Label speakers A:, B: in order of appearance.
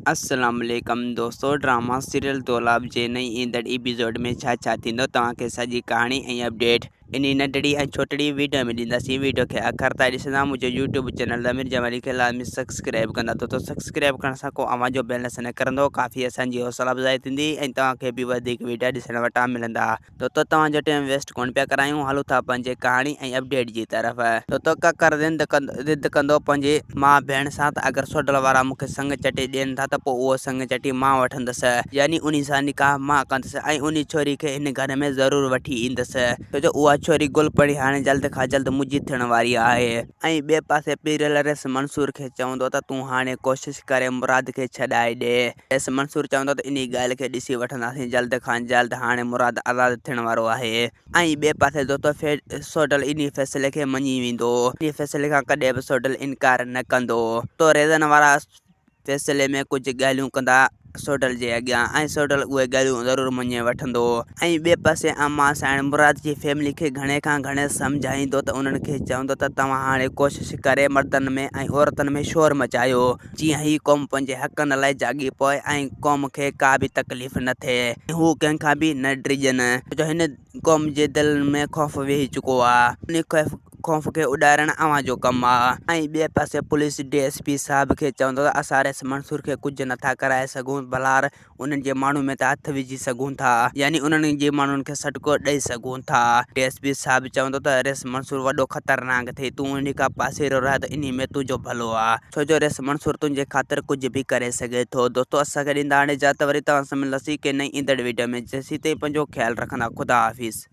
A: अस्सलाम वालेकुम दोस्तों। ड्रामा सीरियल दौलाब जे नई ईंदड़ एपिसोड में छा थींदो तव्हांखे सॼी कहाणी ऐं अपडेट इन नंढड़ी ऐं छोटड़ी वीडियो में ॾींदासीं। वीडियो खे आख़िर ताईं ॾिसंदा। मुंहिंजो यूट्यूब चैनल अमीर जमाली खे लाज़मी सब्सक्राइब कंदा। तो सब्सक्राइब करण सां को आवाज़ जो बेल न करंदो, काफ़ी असांजी हौसला अफ़ज़ाई थींदी ऐं तव्हांखे बि वधीक वीडियो ॾिसण वटां मिलंदा। तो तव्हांजो टाइम वेस्ट कोन पिया करायूं, हलूं था पंहिंजे कहाणी ऐं अपडेट जी तरफ़। तो ककर ज़िद कंदो पंहिंजे माउ भेण सां त अगरि सोडल वारा मूंखे संग चटे ॾियनि था त पोइ उहो संग चटी मां वठंदसि, यानी उन्ही सां निकाह मां कंदसि ऐं उन छोरी खे हिन घर में ज़रूरु वठी ईंदसि, छो जो उहा छोरी गुलपरी हाणे जल्द खां जल्द मुंहिंजी थियण वारी आहे। ऐं ॿिए पासे पीरियल रेस मंसूर खे चवंदो त तूं हाणे कोशिशि करे मुराद खे छॾाए ॾे। रेस मंसूर चवंदो त इन ॻाल्हि खे ॾिसी वठंदासीं जल्द खां जल्द, हाणे मुराद आज़ादु थियण वारो आहे। ऐं ॿिए पासे दोस्तो सोडल इन फैसले खे मञी वेंदो, इन फैसले खां कॾहिं बि सोडल इनकार न कंदो। तो रेज़न वारा फैसले में कुछ ॻाल्हियूं कंदा सोडल जे अॻियां ऐं सोडल उहे ॻाल्हियूं ज़रूरु मञे वठंदो। ऐं ॿिए पासे अम्मा साण मुराद जी फैमिली खे घणे खां घणे सम्झाईंदो त उन्हनि खे चवंदो त तव्हां हाणे कोशिशि करे मर्दनि में ऐं औरतुनि में शोर मचायो, जीअं ही क़ौम पंहिंजे हक़नि लाइ जागी पए ऐं क़ौम खे का बि तकलीफ़ न थिए, हू कंहिंखां बि न डिॼनि, छो जो हिन क़ौम जे दिलि में ख़ौफ़ वेही चुको आहे। उन ख़ौफ़ खे उॾाइण अव्हां जो कमु आहे। ऐं ॿिए पासे पुलिस DSP साहब खे चवंदो त असां रेस मंसूर खे कुझु नथा कराए सघूं, भला उन्हनि जे माण्हू में त हथ विझी सघूं था, यानी उन्हनि जे माण्हुनि खे सटको ॾेई सघूं था। DSP साहब चवंदो त रेस मंसूर वॾो ख़तरनाक थिए, तूं उन खां पासेरो रह त इन में तुंहिंजो भलो आहे, छो जो रेस मंसूर तुंहिंजे ख़ातिर कुझु बि करे सघे थो। दोस्तो असांखे ॾींदा हाणे इजाज़त, वरी तव्हां सां मिलंदासीं के नई ईंदड़ वीडियो में। जेसीं ताईं पंहिंजो ख़्यालु रखंदा। ख़ुदा हाफ़िज़।